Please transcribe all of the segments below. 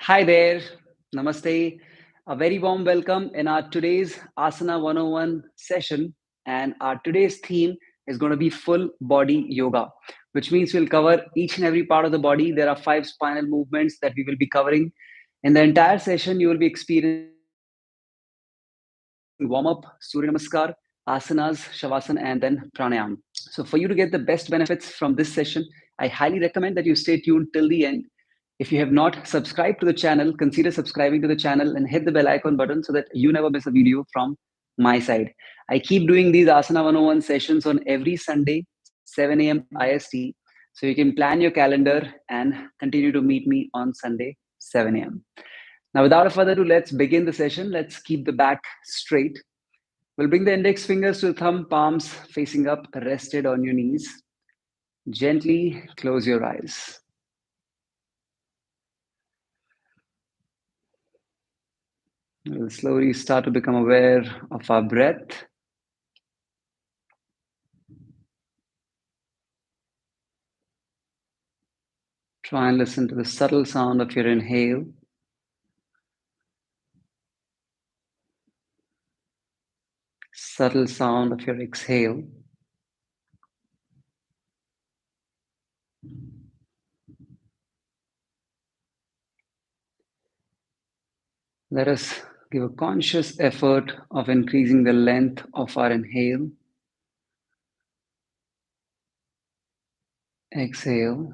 Hi there, Namaste. A very warm welcome in our today's Asana 101 session. And our today's theme is going to be full body yoga, which means we'll cover each and every part of the body. There are five spinal movements that we will be covering. In the entire session, you will be experiencing warm up, Surya Namaskar, asanas, shavasana, and then pranayam. So, for you to get the best benefits from this session, I highly recommend that you stay tuned till the end. If you have not subscribed to the channel, consider subscribing to the channel and hit the bell icon button so that you never miss a video from my side. I keep doing these Asana 101 sessions on every Sunday, 7 a.m. IST. So you can plan your calendar and continue to meet me on Sunday, 7 a.m. Now, without further ado, let's begin the session. Let's keep the back straight. We'll bring the index fingers to the thumb palms facing up, rested on your knees. Gently close your eyes. We'll slowly start to become aware of our breath. Try and listen to the subtle sound of your inhale. Subtle sound of your exhale. Let us give a conscious effort of increasing the length of our inhale. Exhale.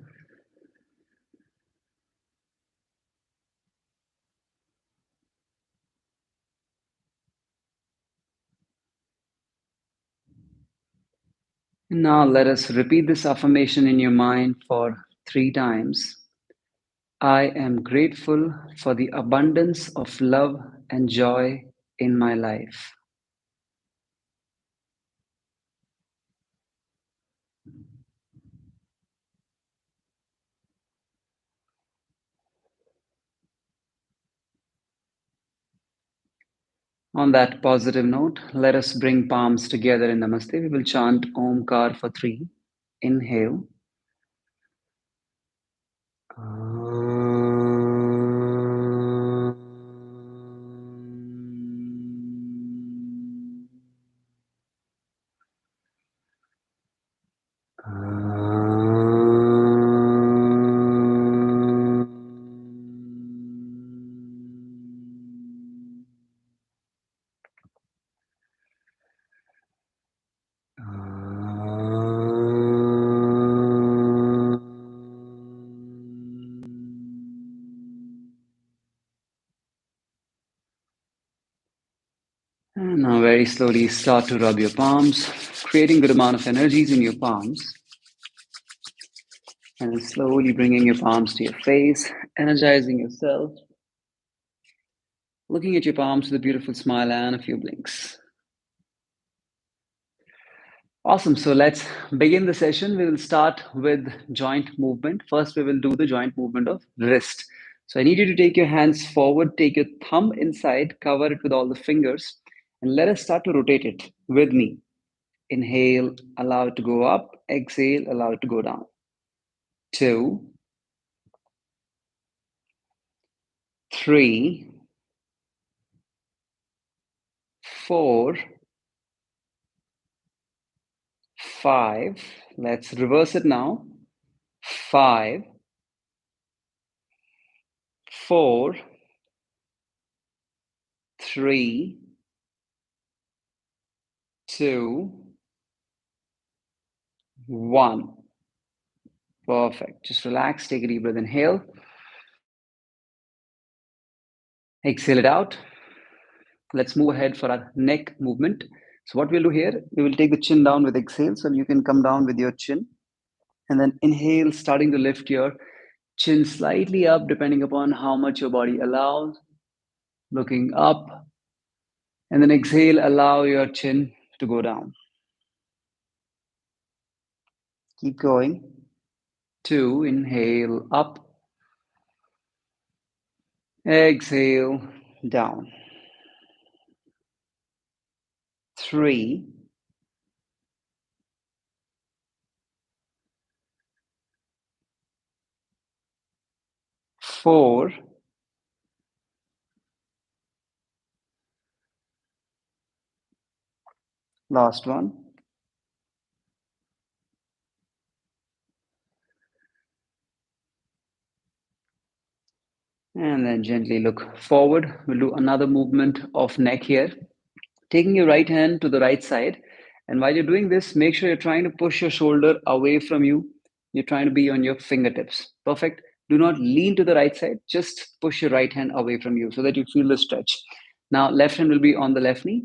Now let us repeat this affirmation in your mind for 3 times. I am grateful for the abundance of love and joy in my life. On that positive note, let us bring palms together in Namaste. We will chant Omkar for 3. Inhale. And now very slowly start to rub your palms, creating good amount of energies in your palms. And then slowly bringing your palms to your face, energizing yourself. Looking at your palms with a beautiful smile and a few blinks. Awesome. So let's begin the session. We will start with joint movement. First, we will do the joint movement of wrist. So I need you to take your hands forward, take your thumb inside, cover it with all the fingers, and let us start to rotate it with me. Inhale, allow it to go up. Exhale, allow it to go down. 2, 3, 4, 5. Let's reverse it now. 5, 4, 3, 2, 1. Perfect. Just relax. Take a deep breath. Inhale. Exhale it out. Let's move ahead for our neck movement. So what we'll do here, we will take the chin down with exhale. So you can come down with your chin. And then inhale, starting to lift your chin slightly up, depending upon how much your body allows. Looking up. And then exhale, allow your chin to go down. Keep going. 2, inhale up. Exhale down. 3, 4, Last one. And then gently look forward. We'll do another movement of neck here. Taking your right hand to the right side. And while you're doing this, make sure you're trying to push your shoulder away from you. You're trying to be on your fingertips. Perfect. Do not lean to the right side. Just push your right hand away from you so that you feel the stretch. Now, left hand will be on the left knee.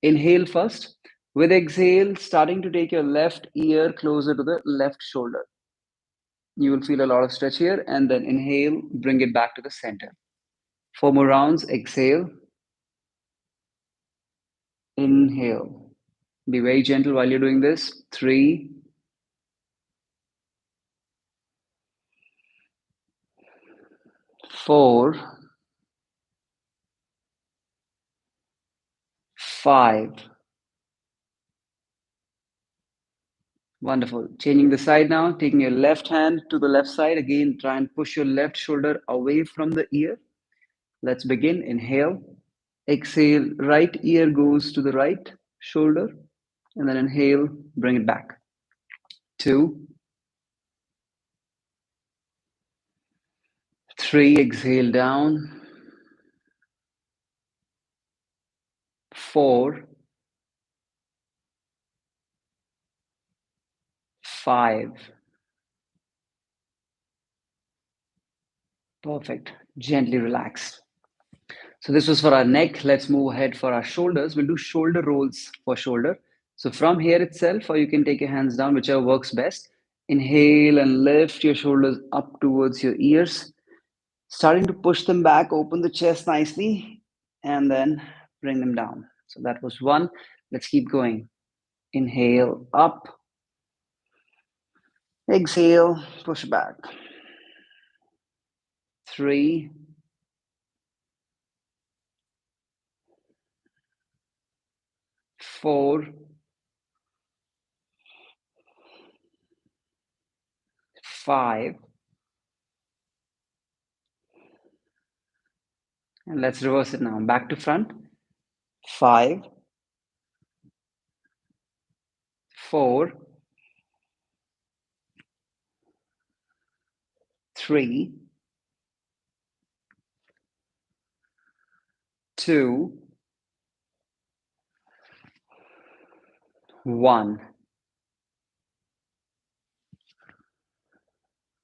Inhale first. With exhale, starting to take your left ear closer to the left shoulder. You will feel a lot of stretch here. And then inhale, bring it back to the center. Four more rounds. Exhale. Inhale. Be very gentle while you're doing this. Three, four, five. Wonderful. Changing the side now, taking your left hand to the left side. Again, try and push your left shoulder away from the ear. Let's begin. Inhale. Exhale. Right ear goes to the right shoulder. And then inhale, bring it back. Two, three, exhale down. Four, five. Perfect. Gently relax. So this was for our neck. Let's move ahead for our shoulders. We'll do shoulder rolls for shoulder. So from here itself, or you can take your hands down, whichever works best. Inhale and lift your shoulders up towards your ears. Starting to push them back, open the chest nicely, and then bring them down. So that was one. Let's keep going. Inhale up. Exhale, push back. Three, four, five. And let's reverse it now. Back to front. Five, four, three, two, one.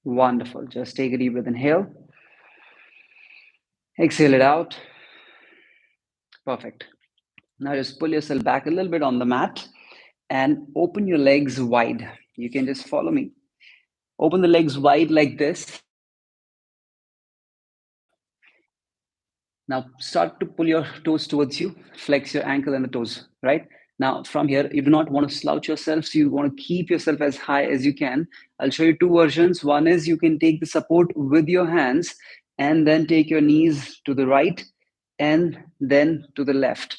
Wonderful. Just take a deep breath. Inhale. Exhale it out. Perfect. Now just pull yourself back a little bit on the mat and open your legs wide. You can just follow me. Open the legs wide like this. Now start to pull your toes towards you. Flex your ankle and the toes, right? Now from here, you do not want to slouch yourself. So you want to keep yourself as high as you can. I'll show you two versions. One is you can take the support with your hands and then take your knees to the right and then to the left.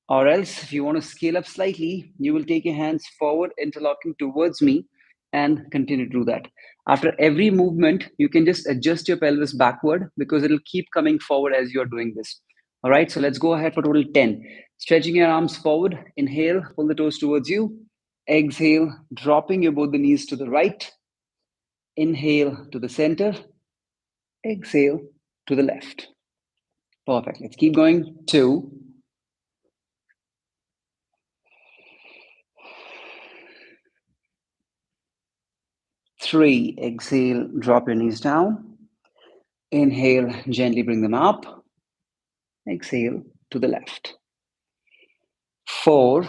Or else, if you want to scale up slightly, you will take your hands forward, interlocking towards me, and continue to do that. After every movement, you can just adjust your pelvis backward because it'll keep coming forward as you're doing this. All right, so let's go ahead for total 10. Stretching your arms forward, inhale, pull the toes towards you. Exhale, dropping your both the knees to the right. Inhale to the center. Exhale to the left. Perfect. Let's keep going. Two, three. Exhale, drop your knees down. Inhale, gently bring them up. Exhale to the left. Four,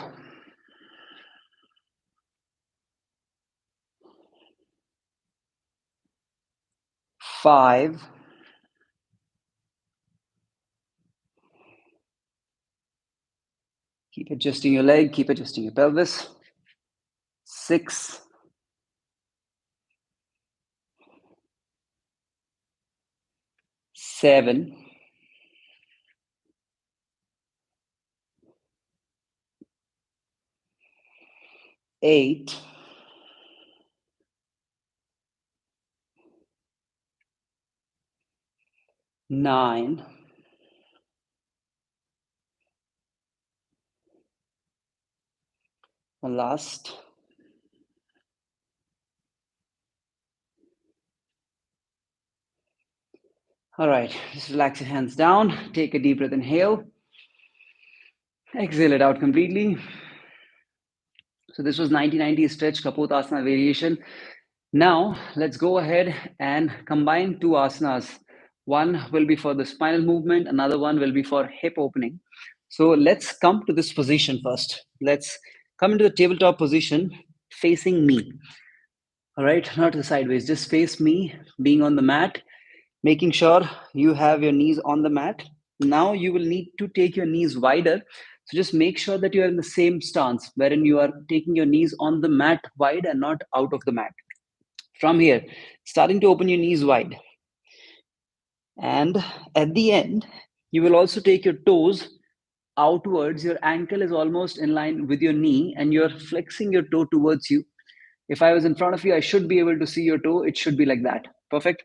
five, keep adjusting your leg, keep adjusting your pelvis. Six, seven, eight, nine, One last. All right, just relax your hands down. Take a deep breath, inhale. Exhale it out completely. So this was 90-90 stretch Kapotasana variation. Now let's go ahead and combine two asanas. One will be for the spinal movement, another one will be for hip opening. So let's come to this position first. Let's come into the tabletop position facing me. All right, not the sideways, just face me, being on the mat, making sure you have your knees on the mat. Now you will need to take your knees wider. So just make sure that you are in the same stance, wherein you are taking your knees on the mat wide and not out of the mat. From here, starting to open your knees wide. And at the end, you will also take your toes outwards. Your ankle is almost in line with your knee, and you're flexing your toe towards you. If I was in front of you, I should be able to see your toe. It should be like that. Perfect.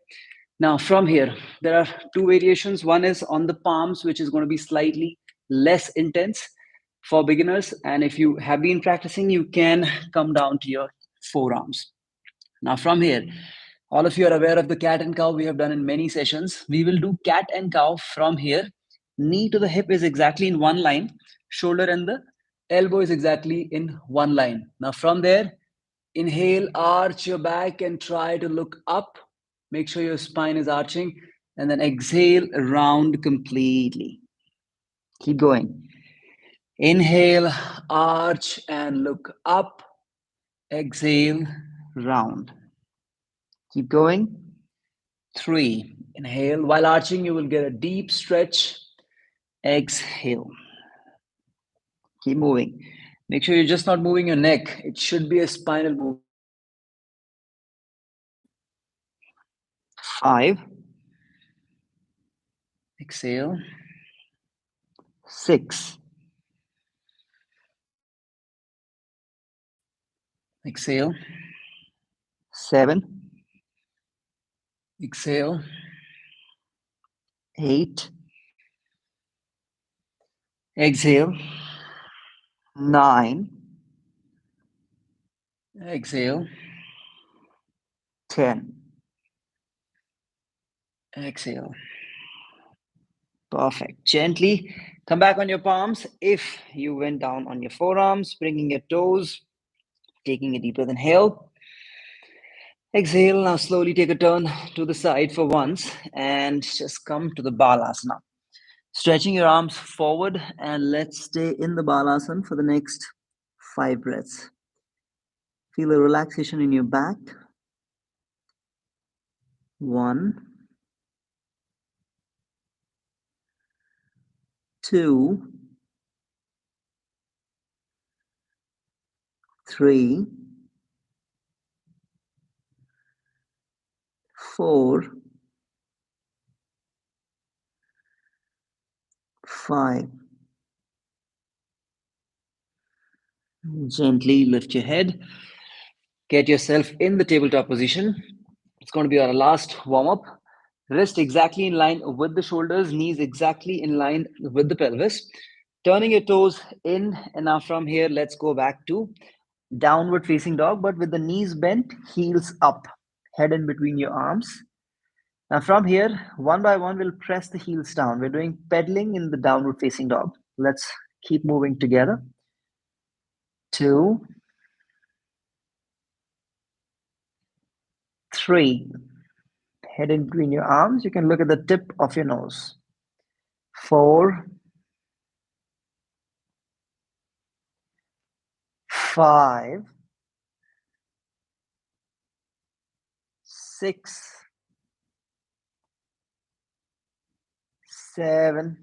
Now, from here, there are two variations. One is on the palms, which is going to be slightly less intense for beginners. And if you have been practicing, you can come down to your forearms. Now, from here, all of you are aware of the cat and cow we have done in many sessions. We will do cat and cow from here. Knee to the hip is exactly in one line, shoulder and the elbow is exactly in one line. Now, from there, inhale, arch your back and try to look up. Make sure your spine is arching. And then exhale, round completely. Keep going. Inhale, arch and look up. Exhale, round. Keep going. 3. Inhale. While arching, you will get a deep stretch. Exhale. Keep moving. Make sure you're just not moving your neck. It should be a spinal movement. 5. Exhale. 6. Exhale. 7. Exhale. 8. Exhale. 9. Exhale. 10. Exhale. Perfect. Gently come back on your palms. If you went down on your forearms, bringing your toes, taking a deep breath, inhale. Exhale. Now slowly take a turn to the side for once and just come to the balasana. Stretching your arms forward, and let's stay in the balasana for the next 5 breaths. Feel a relaxation in your back. 1, 2, 3, 4, 5. Gently lift your head. Get yourself in the tabletop position. It's going to be our last warm up. Wrist exactly in line with the shoulders, knees exactly in line with the pelvis. Turning your toes in, and now from here, let's go back to downward facing dog, but with the knees bent, heels up, head in between your arms. Now from here, one by one, we'll press the heels down. We're doing pedaling in the downward facing dog. Let's keep moving together. 2, 3. Head in between your arms. You can look at the tip of your nose. 4, 5, 6, 7,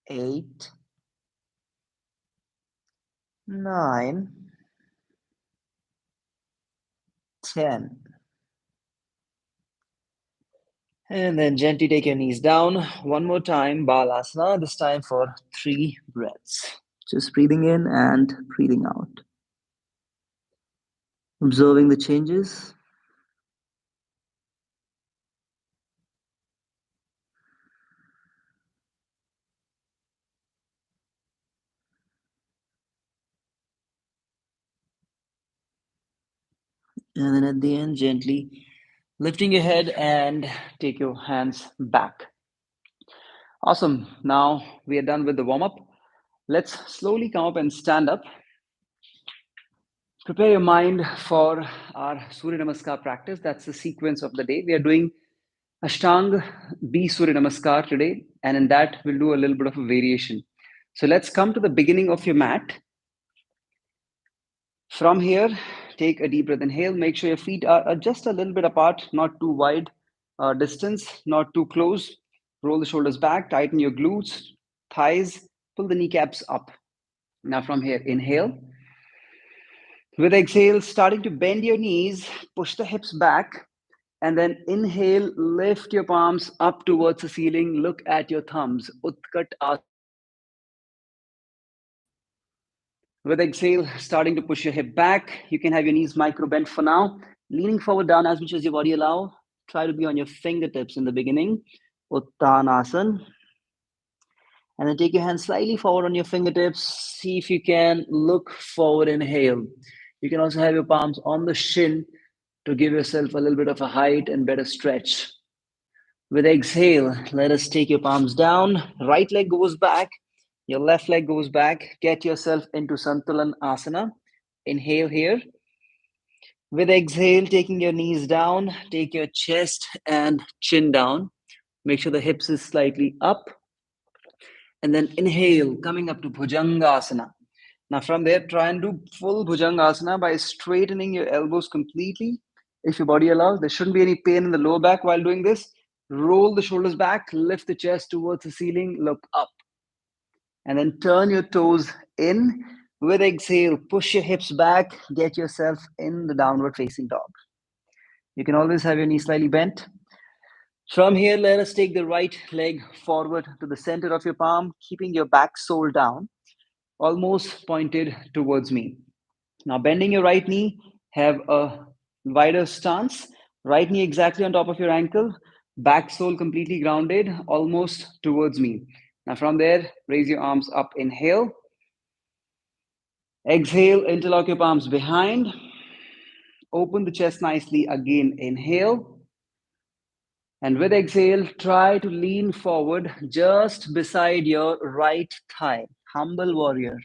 8, 9, 10. And then gently take your knees down. One more time, Balasana, this time for 3 breaths. Just breathing in and breathing out. Observing the changes. And then at the end, gently lifting your head and take your hands back. Awesome. Now we are done with the warm up. Let's slowly come up and stand up. Prepare your mind for our Surya Namaskar practice. That's the sequence of the day. We are doing Ashtang B Surya Namaskar today, and in that, we'll do a little bit of a variation. So let's come to the beginning of your mat. From here, take a deep breath. Inhale. Make sure your feet are just a little bit apart, not too wide distance, not too close. Roll the shoulders back, tighten your glutes, thighs, pull the kneecaps up. Now, from here, inhale. With exhale, starting to bend your knees, push the hips back, and then inhale, lift your palms up towards the ceiling. Look at your thumbs. Utkat With exhale, starting to push your hip back. You can have your knees micro bent for now. Leaning forward down as much as your body allow. Try to be on your fingertips in the beginning. Uttanasana. And then take your hands slightly forward on your fingertips. See if you can look forward. Inhale. You can also have your palms on the shin to give yourself a little bit of a height and better stretch. With exhale, let us take your palms down. Right leg goes back. Your left leg goes back. Get yourself into Santulan Asana. Inhale here. With exhale, taking your knees down, take your chest and chin down. Make sure the hips is slightly up. And then inhale, coming up to Bhujangasana. Now, from there, try and do full Bhujangasana by straightening your elbows completely. If your body allows, there shouldn't be any pain in the lower back while doing this. Roll the shoulders back, lift the chest towards the ceiling, look up. And then turn your toes in. With exhale, push your hips back, get yourself in the downward facing dog. You can always have your knee slightly bent. From here, let us take the right leg forward to the center of your palm, keeping your back sole down, almost pointed towards me. Now, bending your right knee, have a wider stance. Right knee exactly on top of your ankle, back sole completely grounded, almost towards me. Now, from there, raise your arms up. Inhale. Exhale, interlock your palms behind. Open the chest nicely. Again, inhale. And with exhale, try to lean forward just beside your right thigh. Humble warrior.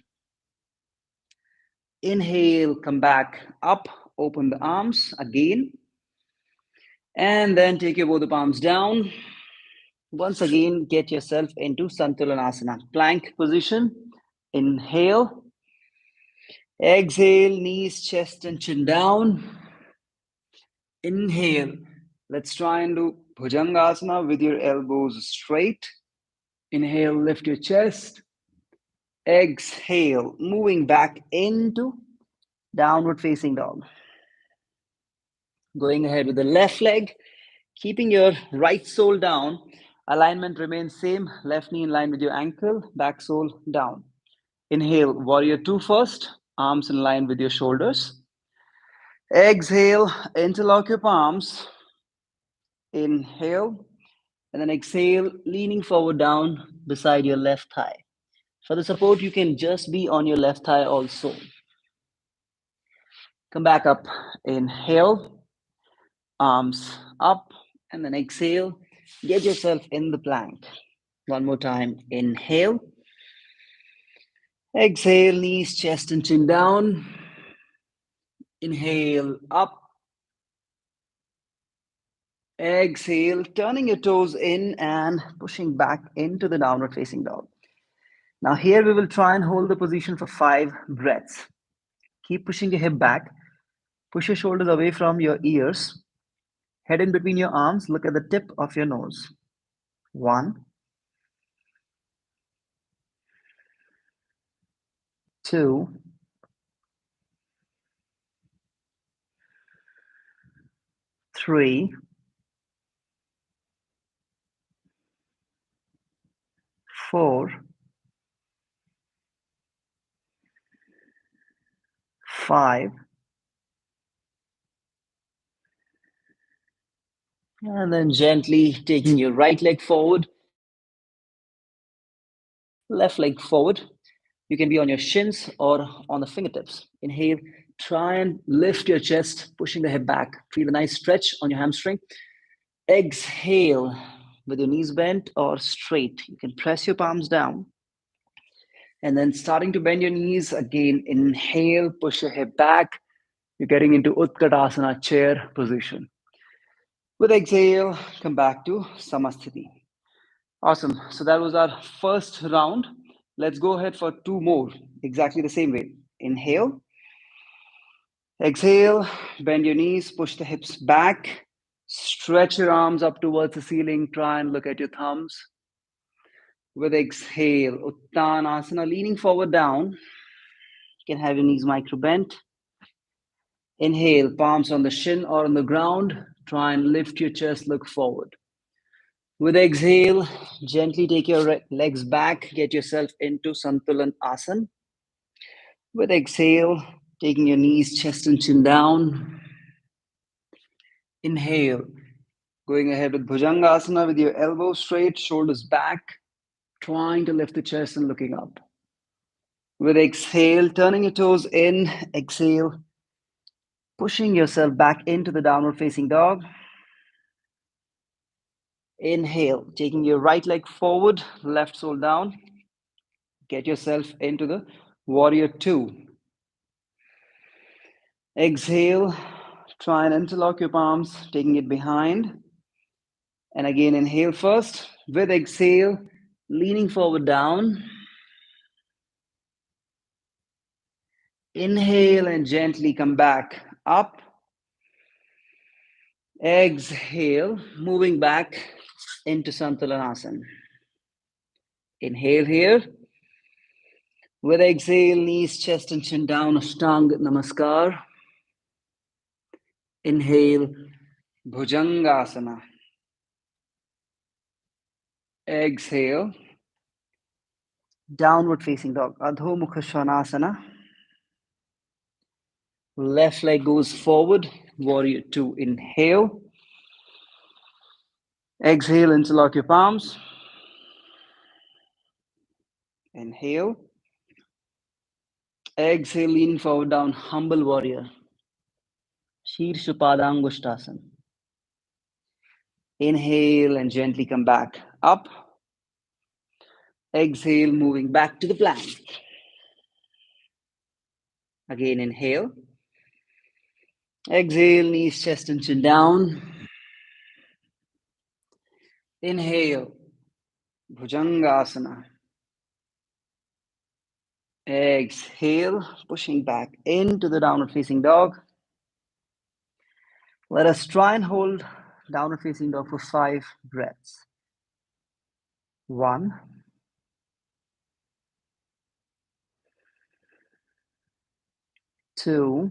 Inhale, come back up, open the arms again. And then take your both palms down. Once again, get yourself into Santulanasana. Plank position. Inhale. Exhale, knees, chest, and chin down. Inhale. Let's try and do Bhujangasana with your elbows straight. Inhale, lift your chest. Exhale, moving back into downward facing dog. Going ahead with the left leg, keeping your right sole down. Alignment remains same. Left knee in line with your ankle, back sole down. Inhale, warrior two first. Arms in line with your shoulders. Exhale, interlock your palms. Inhale, and then exhale, leaning forward down beside your left thigh. For the support, you can just be on your left thigh also. Come back up. Inhale, arms up, and then exhale. Get yourself in the plank. One more time. Inhale. Exhale, knees, chest, and chin down. Inhale, up. Exhale, turning your toes in and pushing back into the downward facing dog. Now, here we will try and hold the position for 5 breaths. Keep pushing your hip back. Push your shoulders away from your ears. Head in between your arms. Look at the tip of your nose. 1, 2, 3, 4, 5, and then gently taking your right leg forward, left leg forward. You can be on your shins or on the fingertips. Inhale, Try and lift your chest, pushing the hip back. Feel a nice stretch on your hamstring. Exhale with your knees bent or straight. You can press your palms down. And then starting to bend your knees again. Inhale, push your hip back. You're getting into Utkatasana chair position. With exhale, come back to Samasthiti. Awesome. So that was our first round. Let's go ahead for two more, exactly the same way. Inhale, exhale, bend your knees, push the hips back, stretch your arms up towards the ceiling, try and look at your thumbs. With exhale, Uttanasana, leaning forward down. You can have your knees micro bent. Inhale, palms on the shin or on the ground. Try and lift your chest, look forward. With exhale, gently take your legs back, get yourself into Santulan Asana. With exhale, taking your knees, chest and chin down. Inhale, going ahead with Bhujangasana with your elbows straight, shoulders back, trying to lift the chest and looking up. With exhale, turning your toes in, exhale, pushing yourself back into the downward facing dog. Inhale, taking your right leg forward, left sole down. Get yourself into the warrior two. Exhale, try and interlock your palms, taking it behind. And again, inhale first. With exhale, leaning forward down. Inhale and gently come back up. Exhale, moving back into Santulanasana. Inhale here. With exhale, knees, chest and chin down, Ashtanga Namaskar. Inhale, Bhujangasana. Exhale, downward facing dog, Adho Mukha Svanasana. Left leg goes forward, warrior two. Inhale. Exhale, interlock your palms. Inhale. Exhale, lean forward down, humble warrior. Shirsha Padangushtasana. Inhale and gently come back up. Exhale, moving back to the plank. Again, inhale. Exhale, knees, chest and chin down. Inhale, Bhujangasana. Exhale, pushing back into the downward facing dog. Let us try and hold downward facing dog for 5 breaths. 1, 2,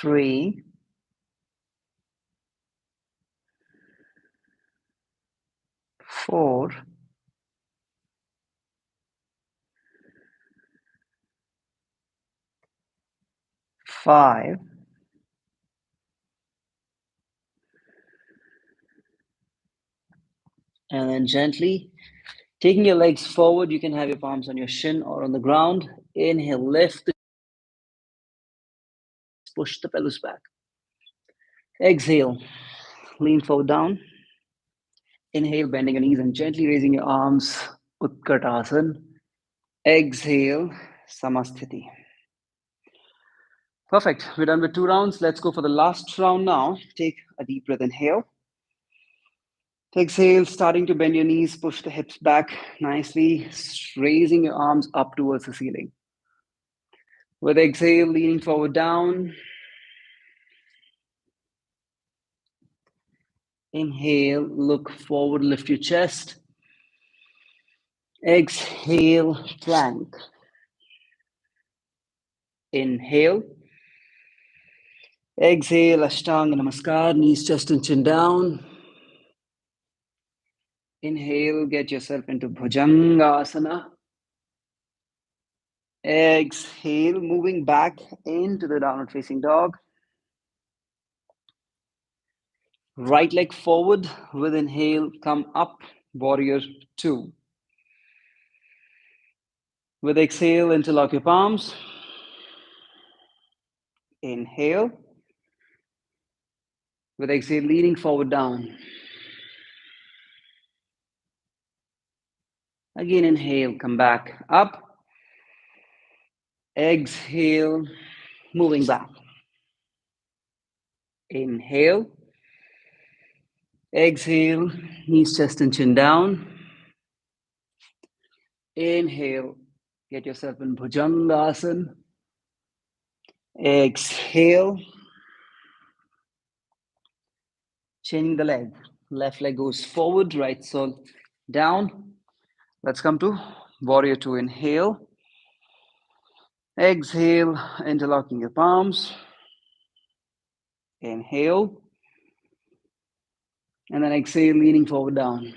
3, 4, 5, and then gently taking your legs forward. You can have your palms on your shin or on the ground. Inhale, lift, push the pelvis back. Exhale, lean forward down. Inhale, bending your knees and gently raising your arms, Utkatasana. Exhale, Samasthiti. Perfect. We're done with 2 rounds. Let's go for the last round now. Take a deep breath. Inhale. Exhale, starting to bend your knees, push the hips back nicely, raising your arms up towards the ceiling. With exhale, leaning forward down. Inhale, look forward, lift your chest. Exhale, plank. Inhale. Exhale, Ashtanga Namaskar, knees, chest and chin down. Inhale, get yourself into Bhujangasana. Exhale, moving back into the downward facing dog. Right leg forward with inhale, come up, warrior two. With exhale, interlock your palms. Inhale. With exhale, leaning forward down. Again, inhale, come back up. Exhale, moving back. Inhale. Exhale, knees, chest, and chin down. Inhale, get yourself in Bhujangasana. Exhale, chaining the leg. Left leg goes forward, right sole down. Let's come to warrior two. Inhale. Exhale, interlocking your palms. Inhale. And then exhale, leaning forward down.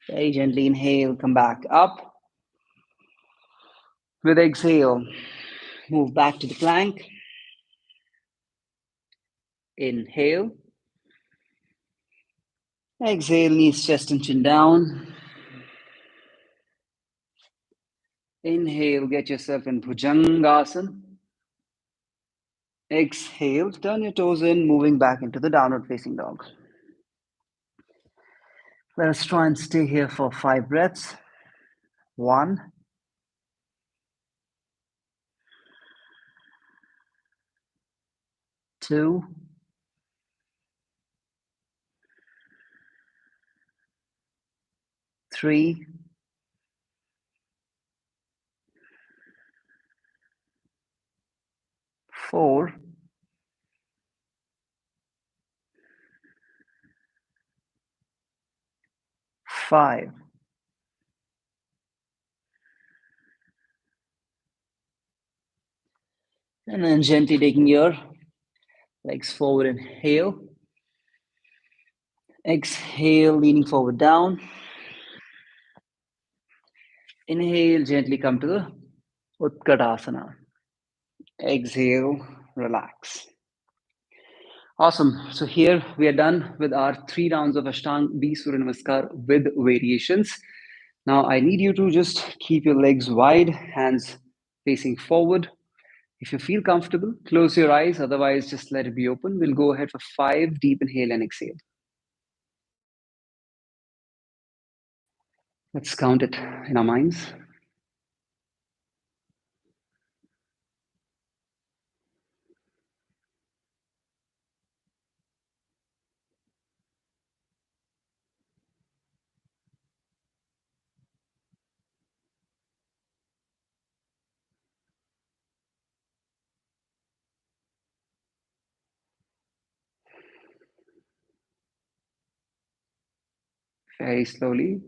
Very gently inhale, come back up. With exhale, move back to the plank. Inhale. Exhale, knees, chest, and chin down. Inhale, get yourself in Bhujangasana. Exhale, turn your toes in, moving back into the downward facing dog. Let us try and stay here for 5 breaths. 1, 2, 3, 4, 5. And then gently taking your legs forward, inhale. Exhale, leaning forward down. Inhale, gently come to the Utkatasana. Exhale, relax. Awesome. So here we are done with our 3 rounds of Ashtang B Surya Namaskar with variations. Now I need you to just keep your legs wide, hands facing forward. If you feel comfortable, close your eyes. Otherwise, just let it be open. We'll go ahead for 5 deep inhale and exhale. Let's count it in our minds. Very slowly.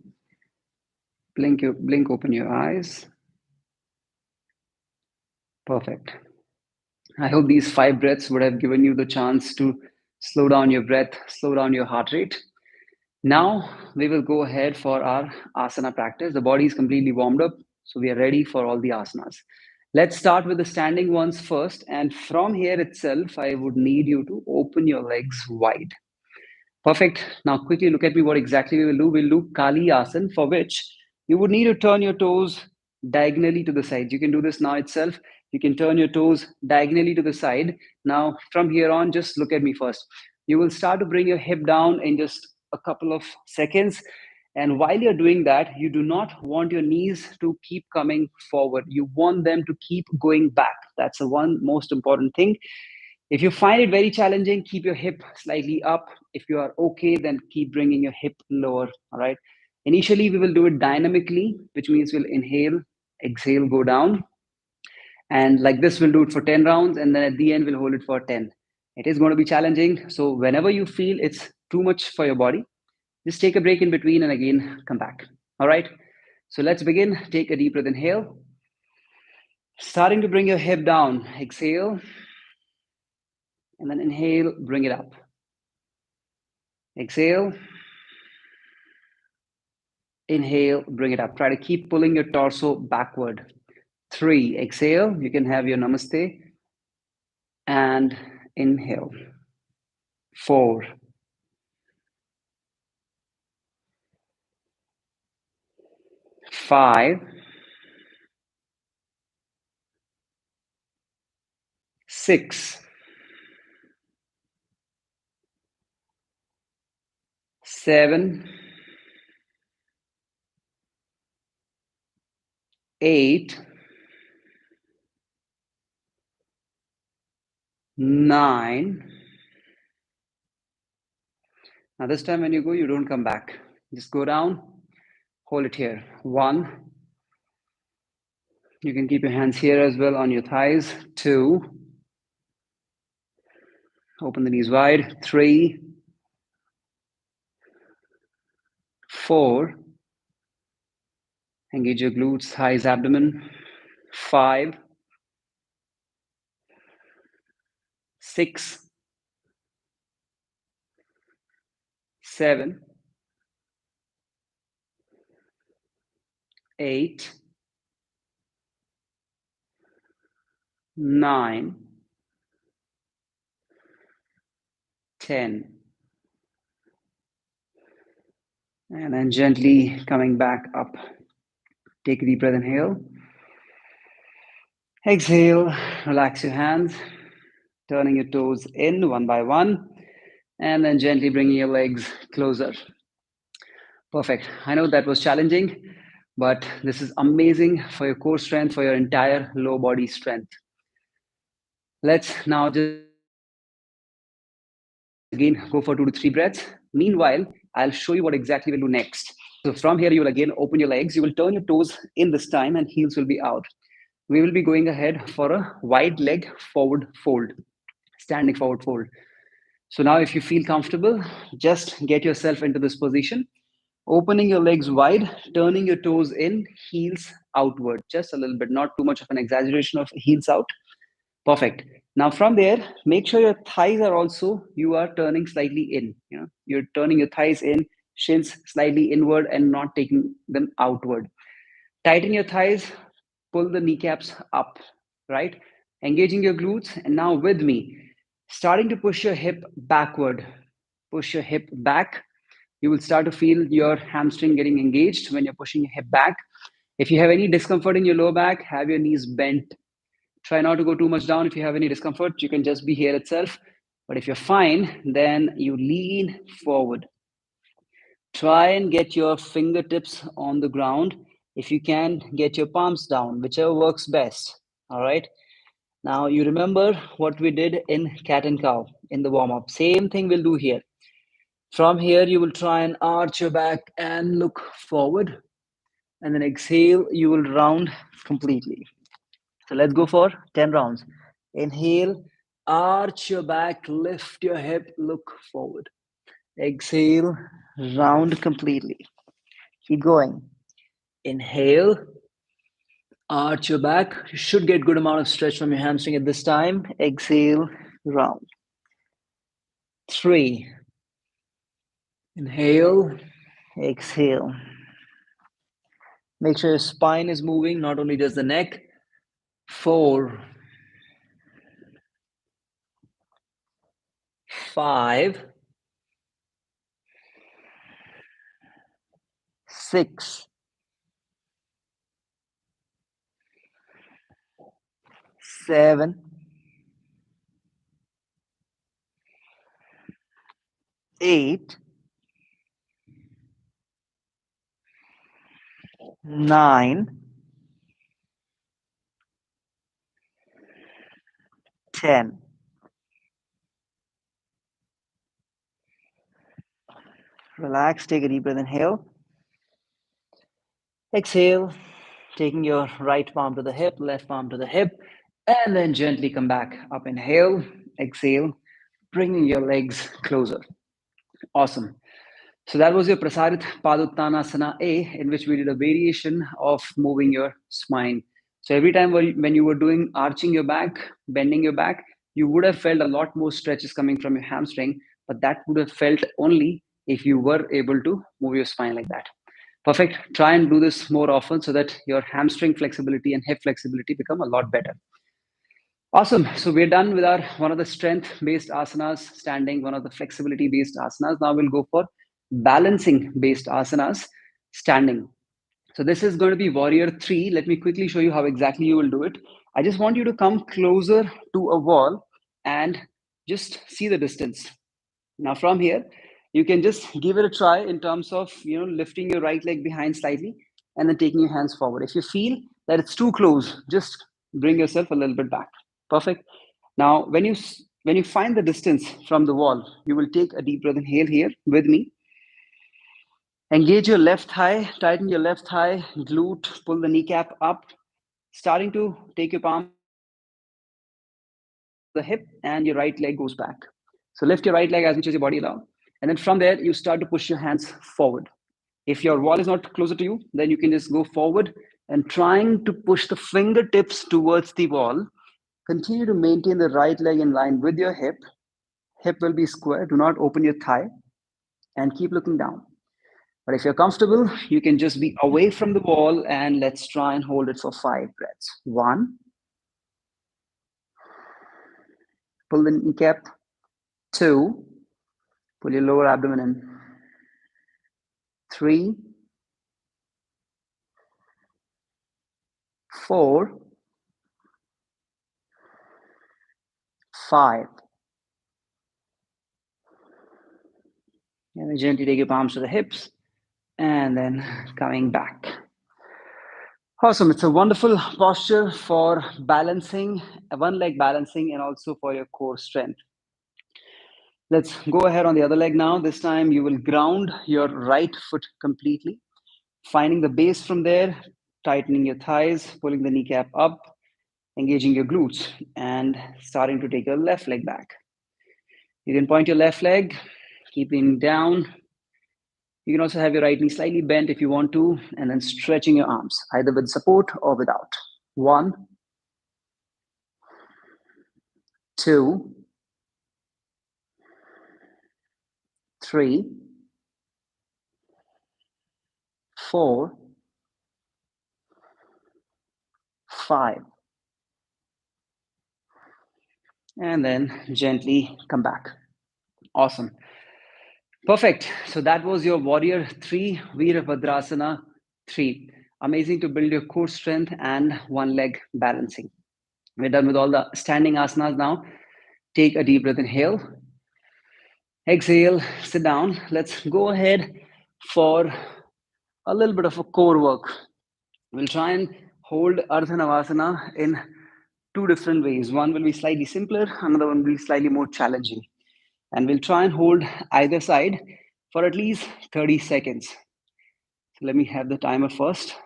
Blink open your eyes. Perfect. I hope these 5 breaths would have given you the chance to slow down your breath, slow down your heart rate. Now we will go ahead for our asana practice. The body is completely warmed up, so we are ready for all the asanas. Let's start with the standing ones first. And from here itself, I would need you to open your legs wide. Perfect. Now quickly look at me what exactly we will do. We'll do Kali Asana, for which you would need to turn your toes diagonally to the sides. You can do this now itself. You can turn your toes diagonally to the side. Now from here on, just look at me first. You will start to bring your hip down in just a couple of seconds. And while you're doing that, you do not want your knees to keep coming forward. You want them to keep going back. That's the one most important thing. If you find it very challenging, keep your hip slightly up. If you are okay, then keep bringing your hip lower. All right. Initially, we will do it dynamically, which means we'll inhale, exhale, go down. And like this, we'll do it for 10 rounds. And then at the end, we'll hold it for 10. It is going to be challenging. So whenever you feel it's too much for your body, just take a break in between and again come back. All right. So let's begin. Take a deep breath, inhale. Starting to bring your hip down. Exhale. And then inhale, bring it up. Exhale. Inhale, bring it up. Try to keep pulling your torso backward. 3, exhale. You can have your namaste. And inhale. 4, 5, 6, 7, 8, 9. Now, this time when you go, you don't come back. Just go down, hold it here. 1. You can keep your hands here as well on your thighs. 2. Open the knees wide. 3, 4. Engage your glutes, thighs, abdomen. 5, 6, 7, 8, 9, 10. And then gently coming back up. Take a deep breath, inhale. Exhale, relax your hands, turning your toes in one by one, and then gently bringing your legs closer. Perfect. I know that was challenging, but this is amazing for your core strength, for your entire low body strength. Let's now just again go for 2 to 3 breaths. Meanwhile, I'll show you what exactly we'll do next. So from here, you will again open your legs. You will turn your toes in this time and heels will be out. We will be going ahead for a wide leg forward fold, standing forward fold. So now if you feel comfortable, just get yourself into this position, opening your legs wide, turning your toes in, heels outward, just a little bit, not too much of an exaggeration of heels out. Perfect. Now from there, make sure your thighs are also, you are turning slightly in. You're turning your thighs in, shins slightly inward and not taking them outward. Tighten your thighs, pull the kneecaps up, right? Engaging your glutes. And now with me, starting to push your hip backward. Push your hip back. You will start to feel your hamstring getting engaged when you're pushing your hip back. If you have any discomfort in your low back, have your knees bent. Try not to go too much down. If you have any discomfort, you can just be here itself. But if you're fine, then you lean forward. Try and get your fingertips on the ground. If you can, get your palms down, whichever works best. All right. Now, you remember what we did in cat and cow in the warm up. Same thing we'll do here. From here, you will try and arch your back and look forward. And then exhale, you will round completely. So let's go for 10 rounds. Inhale, arch your back, lift your hip, look forward. Exhale, round completely. Keep going. Inhale, arch your back. You should get good amount of stretch from your hamstring at this time. Exhale, round. 3. Inhale, exhale. Make sure your spine is moving, not only just the neck. 4, 5, 6, 7, 8, 9, 10. Relax, take a deep breath, inhale. Exhale, taking your right palm to the hip, left palm to the hip, and then gently come back up. Inhale, exhale, bringing your legs closer. Awesome. So that was your Prasarit Paduttanasana A, in which we did a variation of moving your spine. So every time when you were doing arching your back, bending your back, you would have felt a lot more stretches coming from your hamstring, but that would have felt only if you were able to move your spine like that. Perfect. Try and do this more often so that your hamstring flexibility and hip flexibility become a lot better. Awesome. So we're done with our one of the strength-based asanas, standing, one of the flexibility-based asanas. Now we'll go for balancing-based asanas, standing. So this is going to be warrior three. Let me quickly show you how exactly you will do it. I just want you to come closer to a wall and just see the distance. Now from here, you can just give it a try in terms of lifting your right leg behind slightly and then taking your hands forward. If you feel that it's too close, just bring yourself a little bit back. Perfect. Now when you find the distance from the wall, you will take a deep breath. Inhale here with me. Engage your left thigh, tighten your left thigh, glute, pull the kneecap up, starting to take your palms to the hip and your right leg goes back. So lift your right leg as much as your body allow. And then from there, you start to push your hands forward. If your wall is not closer to you, then you can just go forward and trying to push the fingertips towards the wall. Continue to maintain the right leg in line with your hip. Hip will be square. Do not open your thigh and keep looking down. But if you're comfortable, you can just be away from the wall and let's try and hold it for 5 breaths. One, pull the kneecap. Two, pull your lower abdomen in. Three, four, five. And then gently take your palms to the hips and then coming back. Awesome. It's a wonderful posture for balancing, one leg balancing, and also for your core strength. Let's go ahead on the other leg now. This time you will ground your right foot completely, finding the base from there, tightening your thighs, pulling the kneecap up, engaging your glutes, and starting to take your left leg back. You can point your left leg, keeping down. You can also have your right knee slightly bent if you want to, and then stretching your arms, either with support or without. One, two, three, four, five. And then gently come back. Awesome. Perfect. So that was your Warrior 3, Virabhadrasana 3. Amazing to build your core strength and one leg balancing. We're done with all the standing asanas now. Take a deep breath. Inhale. Exhale. Sit down. Let's go ahead for a little bit of a core work. We'll try and hold Ardha Navasana in two different ways. One will be slightly simpler, another one will be slightly more challenging. And we'll try and hold either side for at least 30 seconds. So let me have the timer first.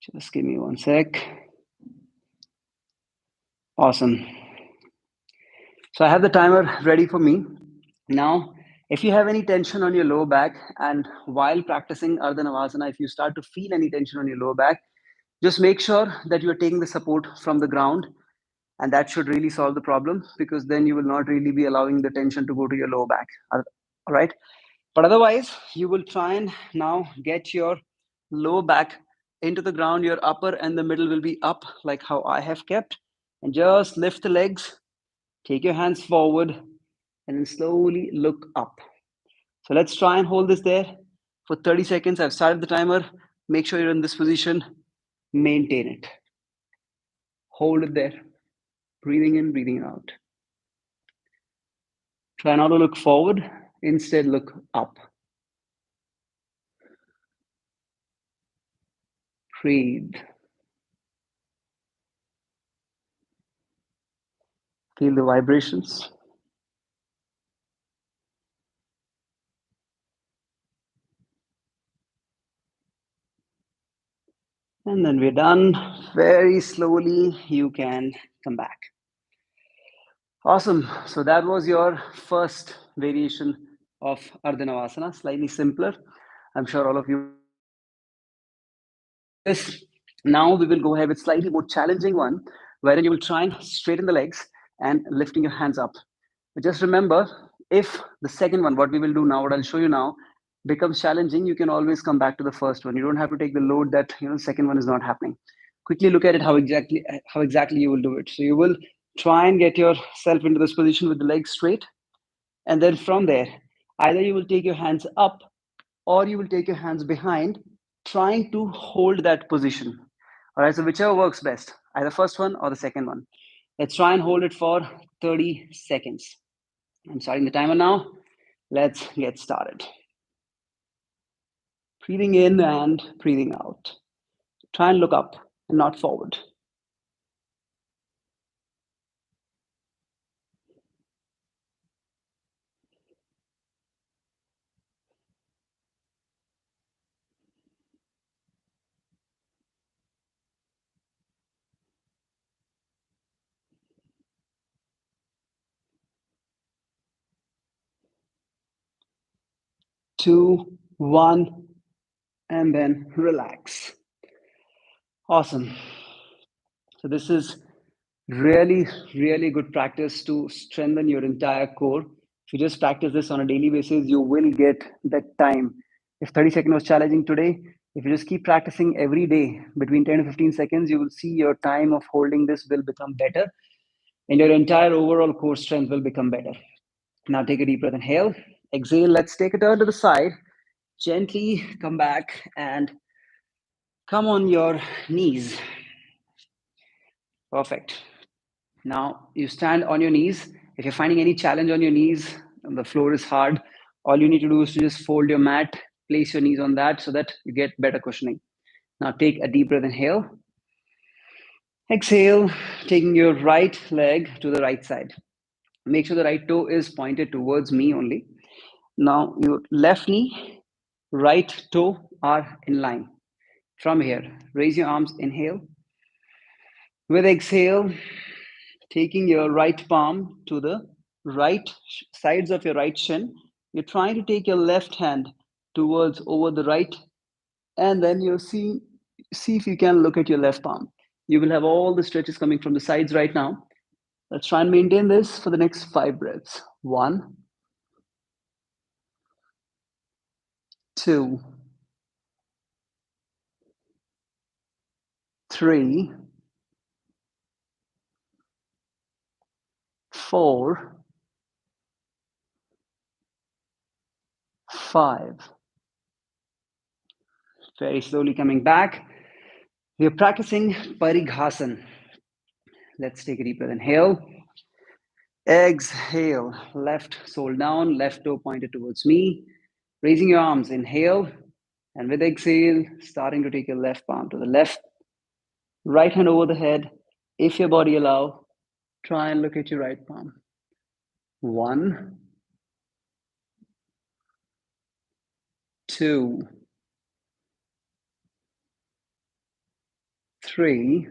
Just give me one sec. Awesome. So I have the timer ready for me. Now, if you have any tension on your lower back, and while practicing Ardha Navasana, if you start to feel any tension on your lower back, just make sure that you're taking the support from the ground, and that should really solve the problem because then you will not really be allowing the tension to go to your lower back. All right. But otherwise, you will try and now get your lower back into the ground. Your upper and the middle will be up, like how I have kept. And just lift the legs, take your hands forward, and then slowly look up. So let's try and hold this there for 30 seconds. I've started the timer. Make sure you're in this position. Maintain it. Hold it there. Breathing in, breathing out. Try not to look forward. Instead, look up. Breathe. Feel the vibrations. And then we're done. Very slowly, you can come back. Awesome. So that was your first variation of Ardhanavasana, slightly simpler. I'm sure all of you will be able to do this. Now we will go ahead with slightly more challenging one, wherein you will try and straighten the legs and lifting your hands up. But just remember, if the second one, what we will do now, what I'll show you now, becomes challenging, you can always come back to the first one. You don't have to take the load that the second one is not happening. Quickly look at it how exactly you will do it. So you will try and get yourself into this position with the legs straight, and then from there, either you will take your hands up or you will take your hands behind, trying to hold that position. All right, so whichever works best, either first one or the second one. Let's try and hold it for 30 seconds. I'm starting the timer now. Let's get started. Breathing in and breathing out. Try and look up and not forward. 2, 1, and then relax. Awesome. So this is really, really good practice to strengthen your entire core. If you just practice this on a daily basis, you will get that time. If 30 seconds was challenging today, if you just keep practicing every day between 10 to 15 seconds, you will see your time of holding this will become better and your entire overall core strength will become better. Now take a deep breath, inhale, exhale. Let's take a turn to the side. Gently come back and come on your knees. Perfect. Now you stand on your knees. If you're finding any challenge on your knees, and the floor is hard, all you need to do is to just fold your mat, place your knees on that so that you get better cushioning. Now take a deep breath, inhale. Exhale, taking your right leg to the right side. Make sure the right toe is pointed towards me only. Now your left knee, right toe are in line. From here, raise your arms, inhale. With exhale, taking your right palm to the right sides of your right shin. You're trying to take your left hand towards over the right, and then you see if you can look at your left palm. You will have all the stretches coming from the sides right now. Let's try and maintain this for the next 5 breaths. 1, 2, 3, 4, 5. Very slowly coming back. We are practicing Parighasan. Let's take a deep breath. Inhale. Exhale. Left sole down, left toe pointed towards me. Raising your arms. Inhale. And with exhale, starting to take your left palm to the left. Right hand over the head. If your body allow, try and look at your right palm. 1, 2, 3,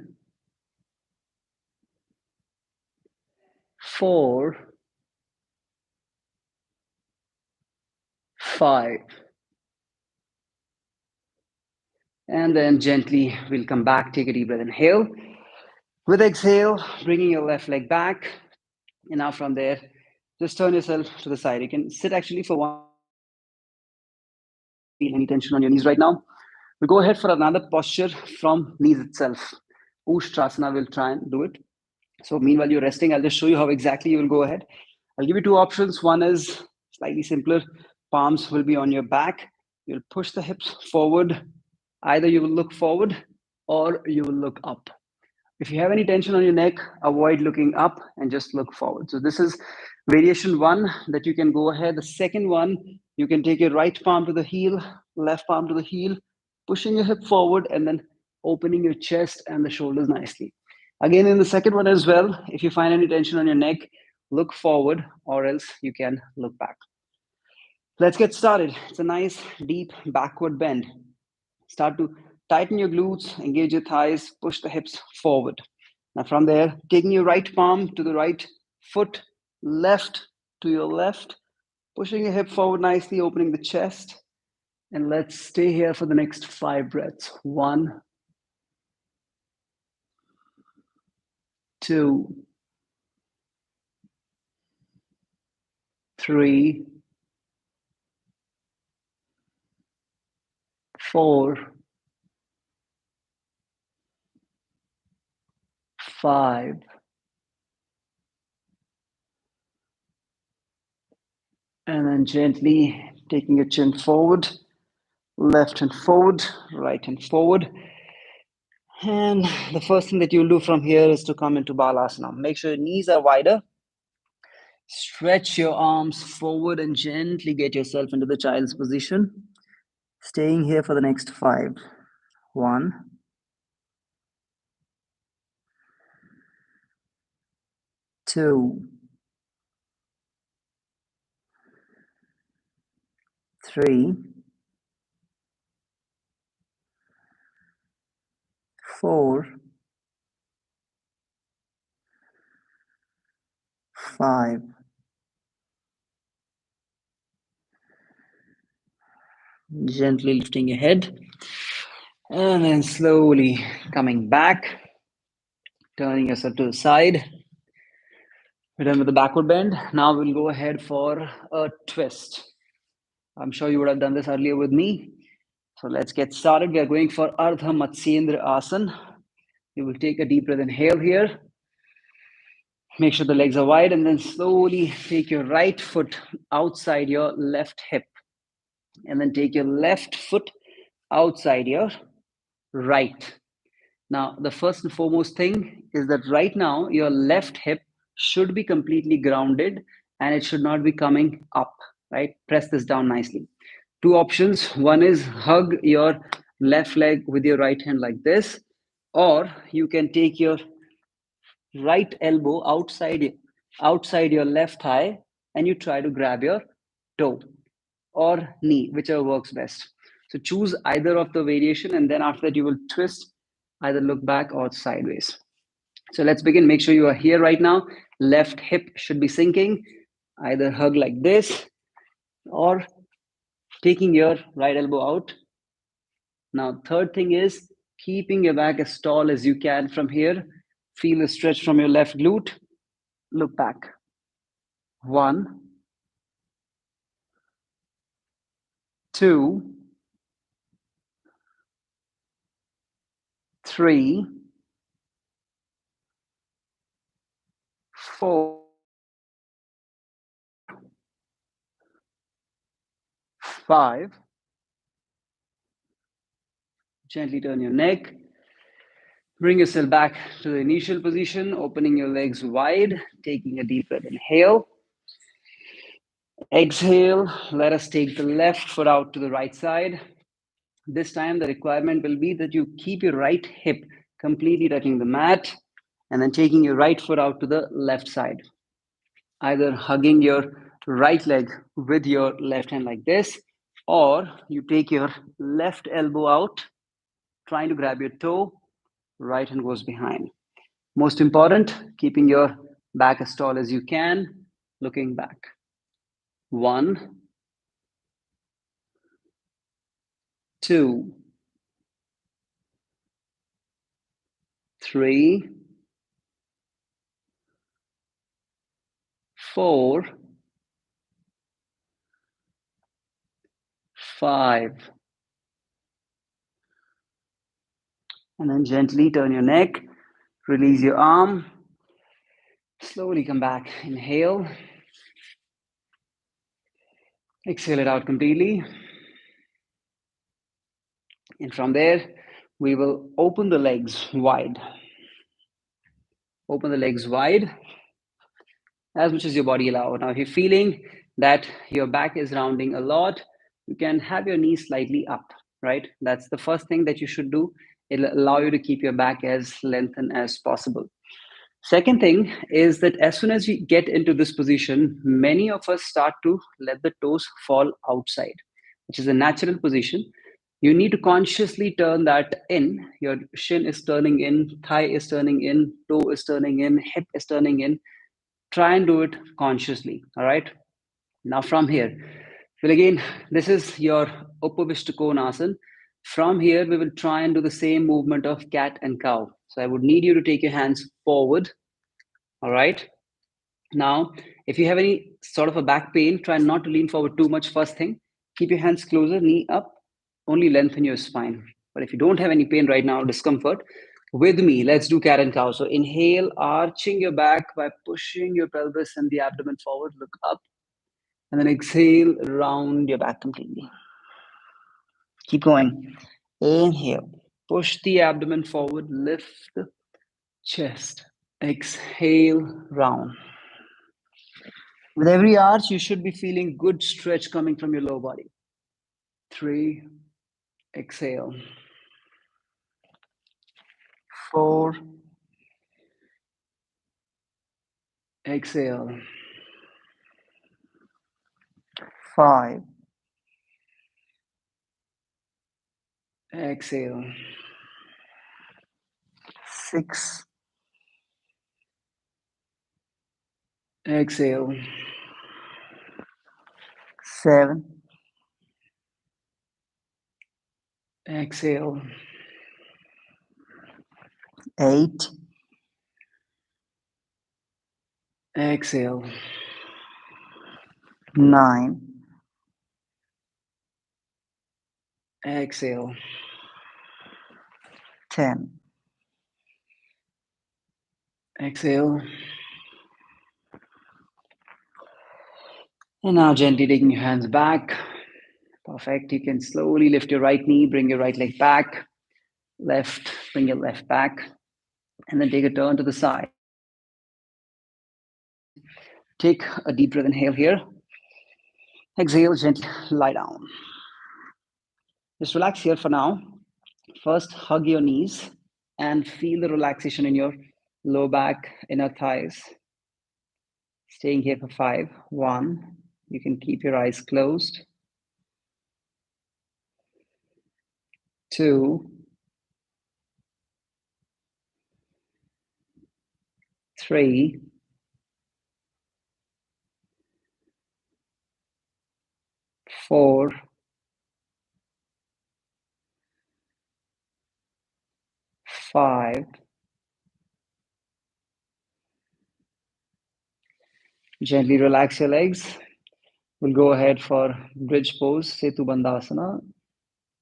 4, 5. And then gently we'll come back. Take a deep breath. Inhale. With exhale, bringing your left leg back. And now from there, just turn yourself to the side. You can sit actually for 1 minute if you feel any tension on your knees right now. We'll go ahead for another posture from knees itself. Ushtrasana will try and do it. So meanwhile you're resting, I'll just show you how exactly you will go ahead. I'll give you two options. One is slightly simpler. Palms will be on your back. You'll push the hips forward. Either you will look forward or you will look up. If you have any tension on your neck, avoid looking up and just look forward. So this is variation one that you can go ahead. The second one, you can take your right palm to the heel, left palm to the heel, pushing your hip forward and then opening your chest and the shoulders nicely. Again, in the second one as well, if you find any tension on your neck, look forward or else you can look back. Let's get started. It's a nice deep backward bend. Start to tighten your glutes, engage your thighs, push the hips forward. Now, from there, taking your right palm to the right foot, left to your left, pushing your hip forward nicely, opening the chest. And let's stay here for the next 5 breaths. 1, 2, 3, 4, 5. And then gently taking your chin forward, Left hand forward, right hand forward. And the first thing that you'll do from here is to come into Balasana. Make sure your knees are wider. Stretch your arms forward and gently get yourself into the child's position. Staying here for the next 5. 1, 2, 3, 4, 5. Gently lifting your head and then slowly coming back, turning yourself to the side. We're done with the backward bend. Now we'll go ahead for a twist. I'm sure you would have done this earlier with me. So let's get started. We are going for Ardha Matsyendra Asana. You will take a deep breath, inhale here. Make sure the legs are wide and then slowly take your right foot outside your left hip. And then take your left foot outside your right. Now, the first and foremost thing is that right now your left hip should be completely grounded and it should not be coming up, right? Press this down nicely. Two options. One is hug your left leg with your right hand like this, or you can take your right elbow outside your left thigh and you try to grab your toe or knee, whichever works best. So choose either of the variation, and then after that you will twist, either look back or sideways. So let's begin. Make sure you are here right now. Left hip should be sinking. Either hug like this or taking your right elbow out. Now, third thing is keeping your back as tall as you can from here. Feel the stretch from your left glute. Look back. 1, 2, 3, 4, 5. Gently turn your neck. Bring yourself back to the initial position, opening your legs wide, taking a deep breath. Inhale. Exhale. Let us take the left foot out to the right side. This time, the requirement will be that you keep your right hip completely touching the mat and then taking your right foot out to the left side. Either hugging your right leg with your left hand like this, or you take your left elbow out, trying to grab your toe, right hand goes behind. Most important, keeping your back as tall as you can, looking back. 1, 2, 3, 4, 5. And then gently turn your neck, release your arm, slowly come back. Inhale, exhale it out completely. And from there, we will open the legs wide. Open the legs wide as much as your body allows. Now, if you're feeling that your back is rounding a lot, you can have your knees slightly up, right? That's the first thing that you should do. It'll allow you to keep your back as lengthened as possible. Second thing is that as soon as you get into this position, many of us start to let the toes fall outside, which is a natural position. You need to consciously turn that in. Your shin is turning in, thigh is turning in, toe is turning in, hip is turning in. Try and do it consciously. All right. Now from here, well again, this is your Upavishta Konasana. From here, we will try and do the same movement of cat and cow. So I would need you to take your hands forward. All right. Now, if you have any sort of a back pain, try not to lean forward too much first thing. Keep your hands closer, knee up, only lengthen your spine. But if you don't have any pain right now, discomfort, with me, let's do cat and cow. So inhale, arching your back by pushing your pelvis and the abdomen forward, look up. And then exhale, round your back completely. Keep going. Inhale. Push the abdomen forward. Lift the chest. Exhale, round. With every arch, you should be feeling good stretch coming from your lower body. 3, exhale. 4, exhale. 5, exhale. 6, exhale. 7, exhale. 8, exhale. 9, exhale. 10, exhale. And now gently taking your hands back. Perfect. You can slowly lift your right knee, bring your right leg back. Left, bring your left back. And then take a turn to the side. Take a deep breath, inhale here. Exhale, gently lie down. Just relax here for now. First, hug your knees and feel the relaxation in your low back, inner thighs. Staying here for 5. 1. You can keep your eyes closed. 2, 3, 4, 5. Gently relax your legs. We'll go ahead for bridge pose, Setu Bandhasana.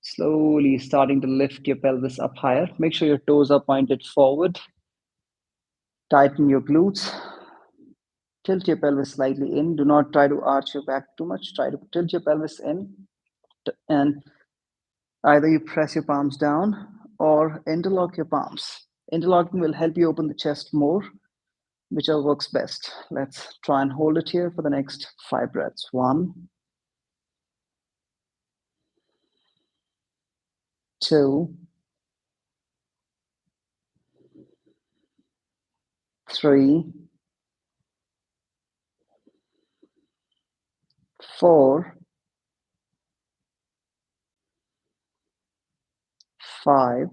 Slowly starting to lift your pelvis up higher. Make sure your toes are pointed forward. Tighten your glutes. Tilt your pelvis slightly in. Do not try to arch your back too much. Try to tilt your pelvis in. And either you press your palms down or interlock your palms. Interlocking will help you open the chest more, whichever works best. Let's try and hold it here for the next 5 breaths. 1, 2, 3, 4, 5.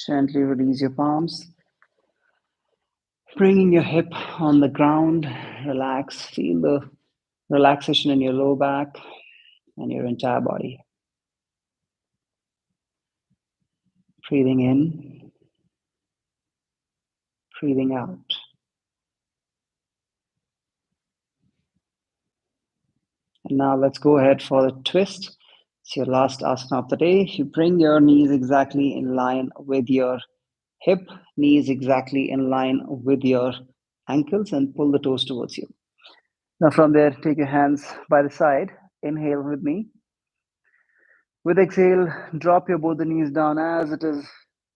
Gently release your palms. Bringing your hip on the ground. Relax. Feel the relaxation in your low back and your entire body. Breathing in, breathing out. And now let's go ahead for the twist. It's your last asana of the day. You bring your knees exactly in line with your hip, knees exactly in line with your ankles, and pull the toes towards you. Now from there, take your hands by the side. Inhale with me. With exhale, drop your both the knees down as it is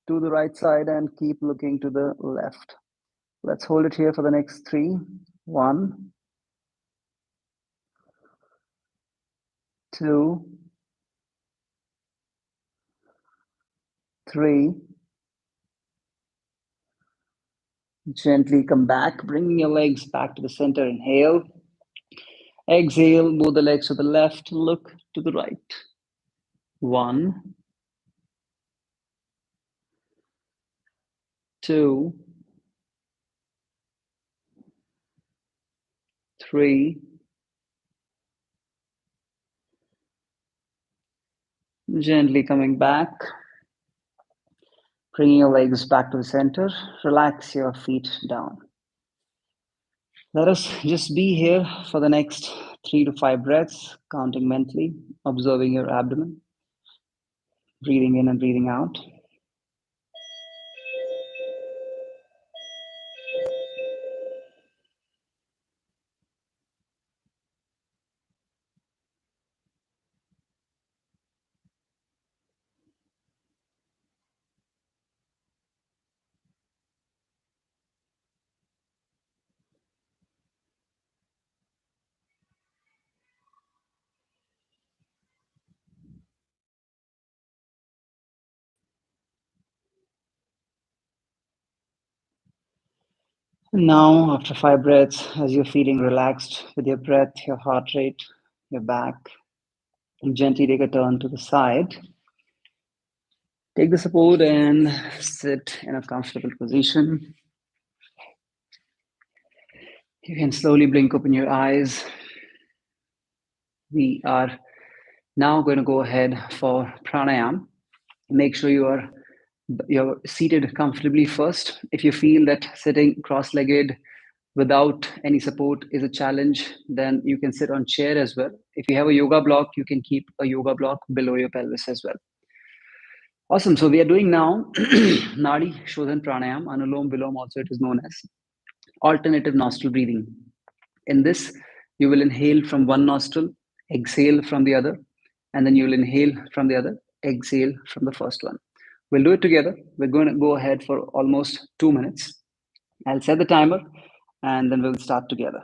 to the right side and keep looking to the left. Let's hold it here for the next 3. 1, 2, 3. Gently come back, bringing your legs back to the center. Inhale. Exhale, move the legs to the left, look to the right. 1, 2, 3. Gently coming back, bringing your legs back to the center. Relax your feet down. Let us just be here for the next 3 to 5 breaths, counting mentally, observing your abdomen, breathing in and breathing out. And now, after 5 breaths, as you're feeling relaxed with your breath, your heart rate, your back, gently take a turn to the side. Take the support and sit in a comfortable position. You can slowly blink open your eyes. We are now going to go ahead for pranayam. Make sure you're seated comfortably first. If you feel that sitting cross-legged without any support is a challenge, then you can sit on chair as well. If you have a yoga block, you can keep a yoga block below your pelvis as well. Awesome. So we are doing now Nadi Shodhan Pranayam, Anulom Vilom, also it is known as alternative nostril breathing. In this, you will inhale from one nostril, exhale from the other, and then you will inhale from the other, exhale from the first one. We'll do it together. We're going to go ahead for almost 2 minutes. I'll set the timer and then we'll start together.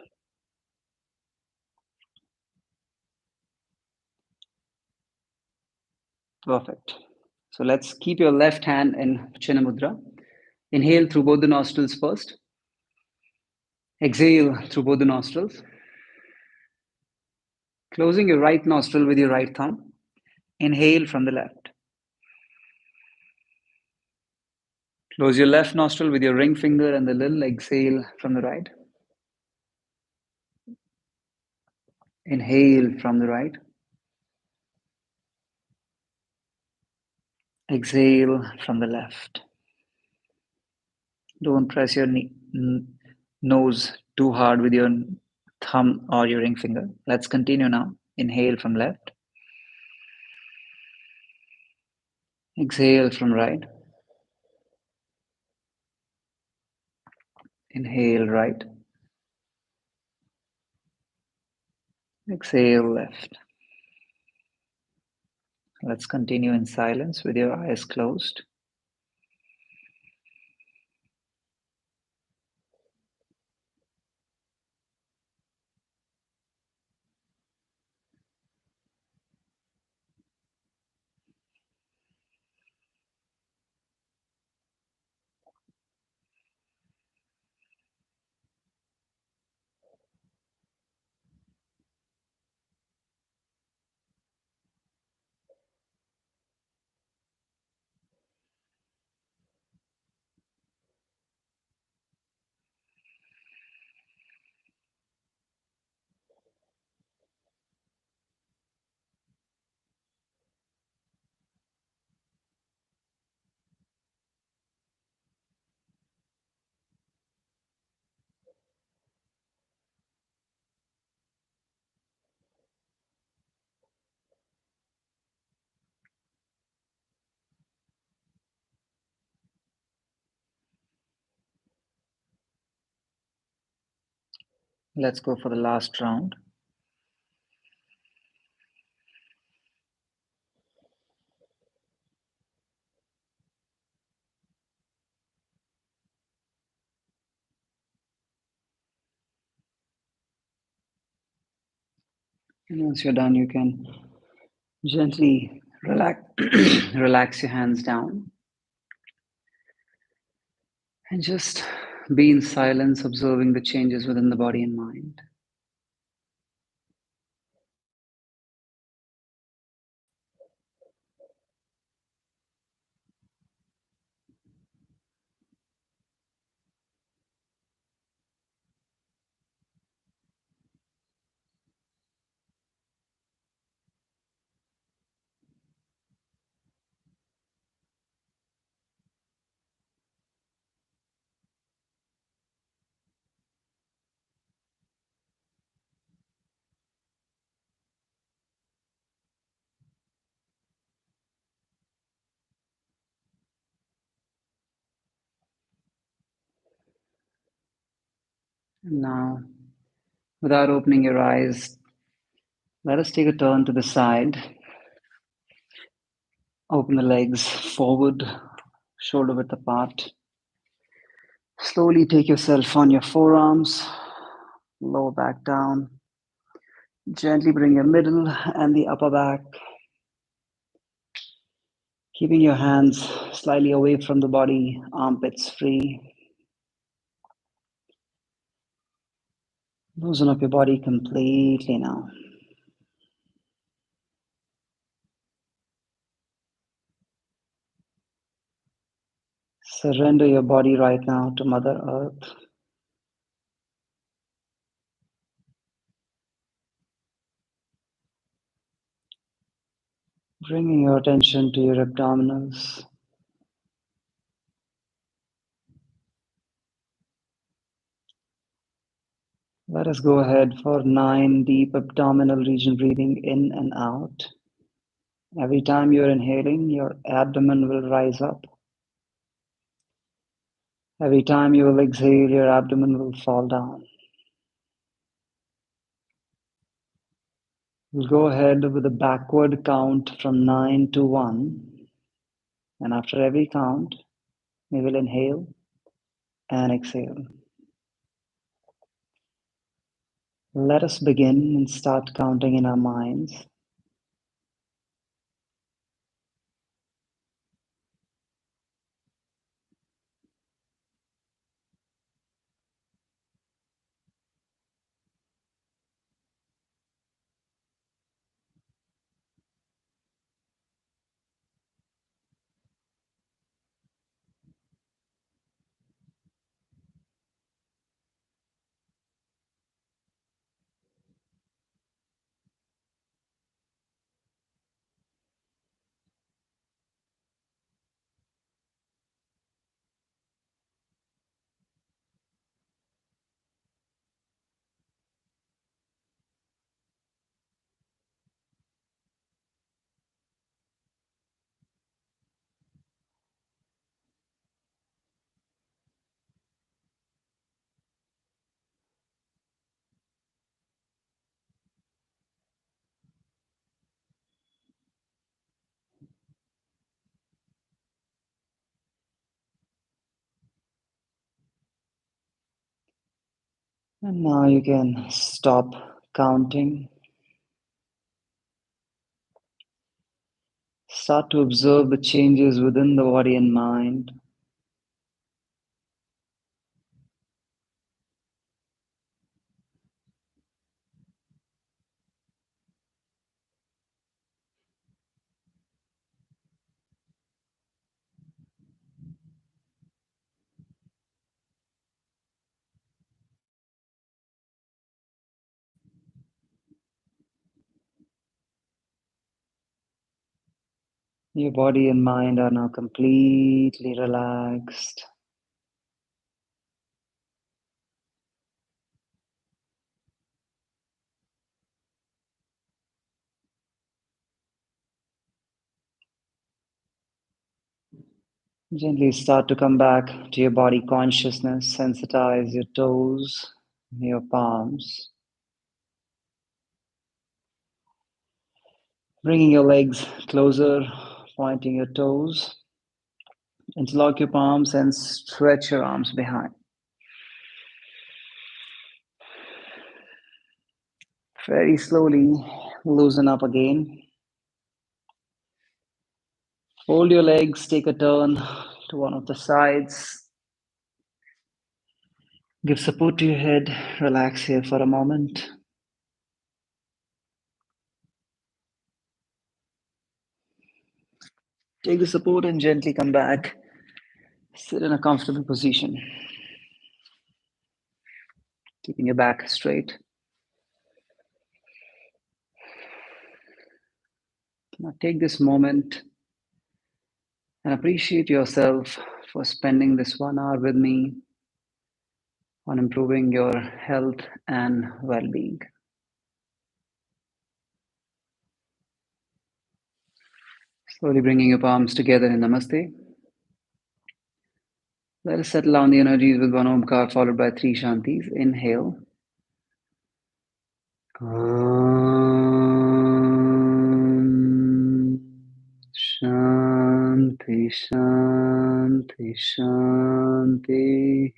Perfect. So let's keep your left hand in Chinna Mudra. Inhale through both the nostrils first. Exhale through both the nostrils. Closing your right nostril with your right thumb. Inhale from the left. Close your left nostril with your ring finger and the little exhale from the right. Inhale from the right. Exhale from the left. Don't press your nose too hard with your thumb or your ring finger. Let's continue now. Inhale from left. Exhale from right. Inhale right. Exhale left. Let's continue in silence with your eyes closed. Let's go for the last round. And once you're done, you can gently relax, relax your hands down and just be in silence, observing the changes within the body and mind. And now, without opening your eyes, let us take a turn to the side. Open the legs forward, shoulder width apart. Slowly take yourself on your forearms, lower back down. Gently bring your middle and the upper back, keeping your hands slightly away from the body, armpits free. Loosen up your body completely now. Surrender your body right now to Mother Earth. Bringing your attention to your abdominals. Let us go ahead for 9 deep abdominal region breathing in and out. Every time you're inhaling, your abdomen will rise up. Every time you will exhale, your abdomen will fall down. We'll go ahead with a backward count from 9 to 1. And after every count, we will inhale and exhale. Let us begin and start counting in our minds. And now you can stop counting. Start to observe the changes within the body and mind. Your body and mind are now completely relaxed. Gently start to come back to your body consciousness. Sensitize your toes, your palms. Bringing your legs closer, pointing your toes. Interlock your palms and stretch your arms behind. Very slowly loosen up again. Hold your legs, take a turn to one of the sides. Give support to your head. Relax here for a moment. Take the support and gently come back. Sit in a comfortable position, keeping your back straight. Now take this moment and appreciate yourself for spending this 1 hour with me on improving your health and well-being. Slowly bringing your palms together in Namaste. Let us settle down the energies with one Omkar followed by 3 Shantis. Inhale. Om Shanti Shanti Shanti.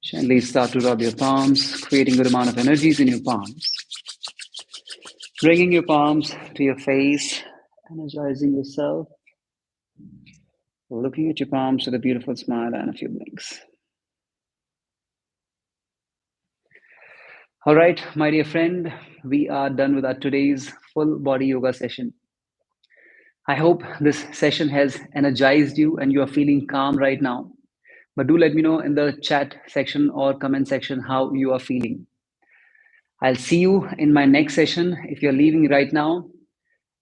Gently start to rub your palms, creating a good amount of energies in your palms. Bringing your palms to your face, energizing yourself. Looking at your palms with a beautiful smile and a few blinks. All right, my dear friend, we are done with our today's full body yoga session. I hope this session has energized you and you are feeling calm right now. But do let me know in the chat section or comment section how you are feeling. I'll see you in my next session if you're leaving right now.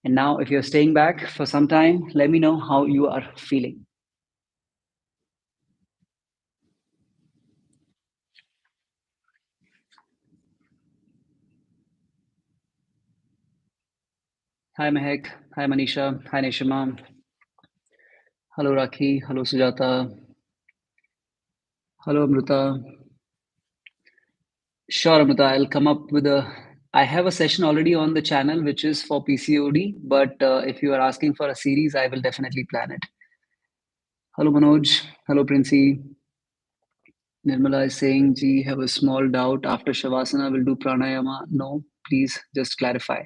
And now, if you're staying back for some time, let me know how you are feeling. Hi, Mehak. Hi, Manisha. Hi, Neshima. Hello, Rakhi. Hello, Sujata. Hello, Amrita. Sure, Amrita. I'll come up with a. I have a session already on the channel which is for PCOD, but if you are asking for a series, I will definitely plan it. Hello, Manoj. Hello, Princey. Nirmala is saying, Ji, have a small doubt. After Shavasana, will do pranayama. No, please just clarify.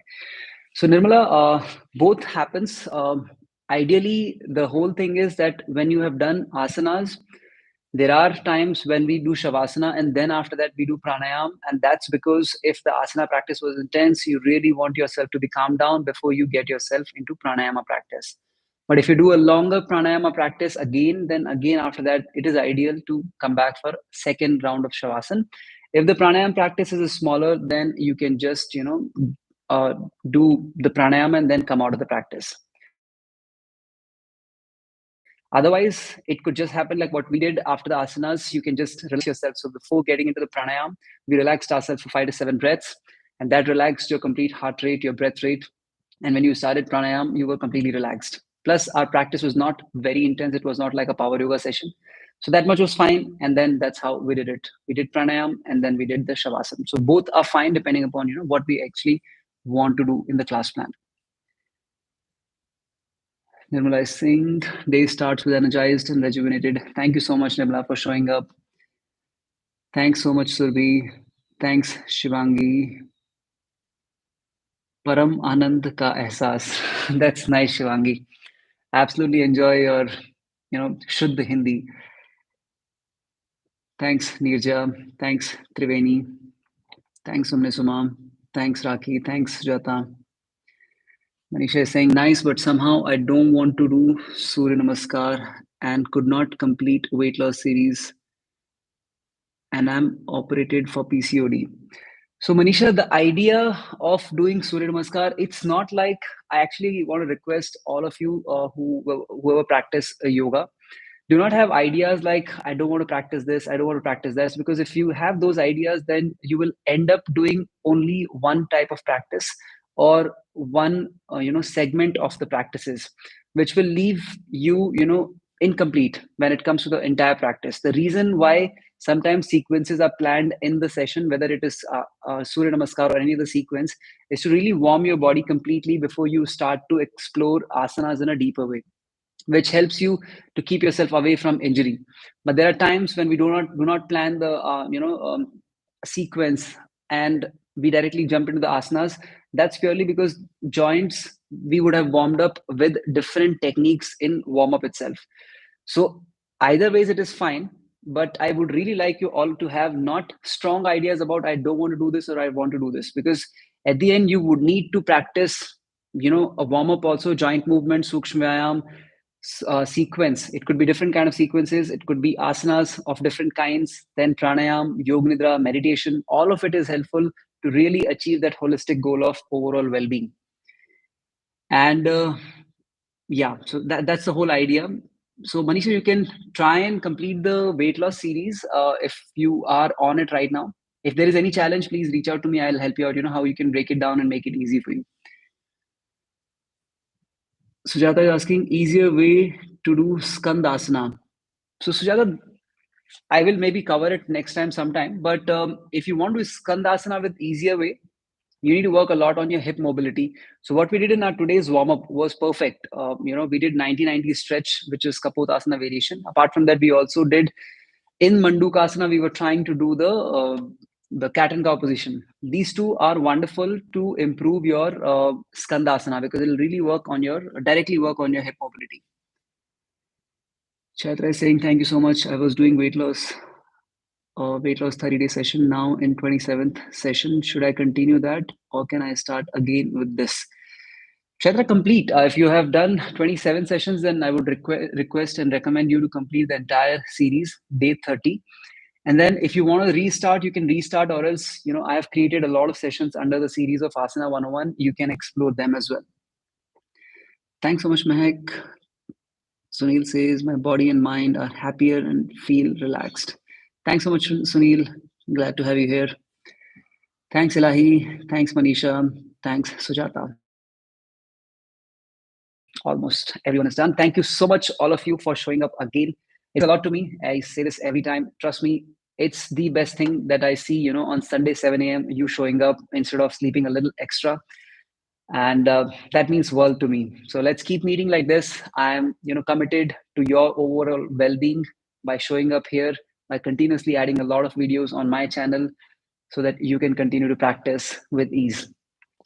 So, Nirmala, both happens. Ideally, the whole thing is that when you have done asanas, there are times when we do shavasana and then after that we do pranayam. And that's because if the asana practice was intense, you really want yourself to be calmed down before you get yourself into pranayama practice. But if you do a longer pranayama practice again, then again after that, it is ideal to come back for second round of shavasana. If the pranayama practice is smaller, then you can just, uh, do the pranayama and then come out of the practice. Otherwise, it could just happen like what we did after the asanas. You can just relax yourself. So before getting into the pranayama, we relaxed ourselves for 5 to 7 breaths, and that relaxed your complete heart rate, your breath rate. And when you started pranayama, you were completely relaxed. Plus, our practice was not very intense. It was not like a power yoga session. So that much was fine. And then that's how we did it. We did pranayama and then we did the shavasana. So both are fine depending upon what we actually want to do in the class plan. Nirmala is saying day starts with energized and rejuvenated. Thank you so much, Nirmala, for showing up. Thanks so much, Surbhi. Thanks, Shivangi. Param Anand ka ehsas. That's nice, Shivangi. Absolutely enjoy your, Shuddha Hindi. Thanks, Nirja. Thanks, Triveni. Thanks, Suma. Thanks, Raki. Thanks, Jata. Manisha is saying nice, but somehow I don't want to do Surya Namaskar and could not complete weight loss series and I'm operated for PCOD. So Manisha, the idea of doing Surya Namaskar, it's not like I actually want to request all of you whoever practice yoga, do not have ideas like I don't want to practice this, I don't want to practice this, because if you have those ideas, then you will end up doing only one type of practice or one segment of the practices, which will leave you incomplete when it comes to the entire practice. The reason why sometimes sequences are planned in the session, whether it is Surya Namaskar or any other sequence, is to really warm your body completely before you start to explore asanas in a deeper way, which helps you to keep yourself away from injury. But there are times when we do not plan the sequence and we directly jump into the asanas. That's purely because joints we would have warmed up with different techniques in warm up itself. So either ways it is fine, but I would really like you all to have not strong ideas about I don't want to do this or I want to do this, because at the end you would need to practice a warm up also, joint movement, sukshma vyayam, sequence. It could be different kind of sequences. It could be asanas of different kinds, then pranayam, yoga nidra, meditation. All of it is helpful to really achieve that holistic goal of overall well-being. And yeah, so that's the whole idea. So Manisha, you can try and complete the weight loss series if you are on it right now. If there is any challenge, please reach out to me. I'll help you out. You know how you can break it down and make it easy for you. Sujata is asking easier way to do skandasana. So Sujata, I will maybe cover it next time sometime. But if you want to do skandasana with easier way, you need to work a lot on your hip mobility. So what we did in our today's warm up was perfect. We did 90-90 stretch, which is kapotasana variation. Apart from that, we also did in mandukasana. We were trying to do the cat and cow position. These two are wonderful to improve your skandasana because it'll really work on your directly work on your hip mobility. Chaitra is saying, thank you so much. I was doing weight loss 30-day session now in 27th session. Should I continue that or can I start again with this? Chaitra, complete. If you have done 27 sessions, then I would request and recommend you to complete the entire series, day 30. And then if you want to restart, you can restart, or else, I have created a lot of sessions under the series of Asana 101. You can explore them as well. Thanks so much, Mehak. Sunil says, my body and mind are happier and feel relaxed. Thanks so much, Sunil. Glad to have you here. Thanks, Elahi. Thanks, Manisha. Thanks, Sujata. Almost everyone is done. Thank you so much, all of you, for showing up again. It's a lot to me. I say this every time. Trust me, it's the best thing that I see, on Sunday, 7 a.m., you showing up instead of sleeping a little extra. And that means world to me. So let's keep meeting like this. I am, committed to your overall well-being by showing up here, by continuously adding a lot of videos on my channel so that you can continue to practice with ease.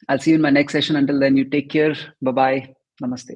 I'll see you in my next session. Until then, you take care. Bye bye. Namaste.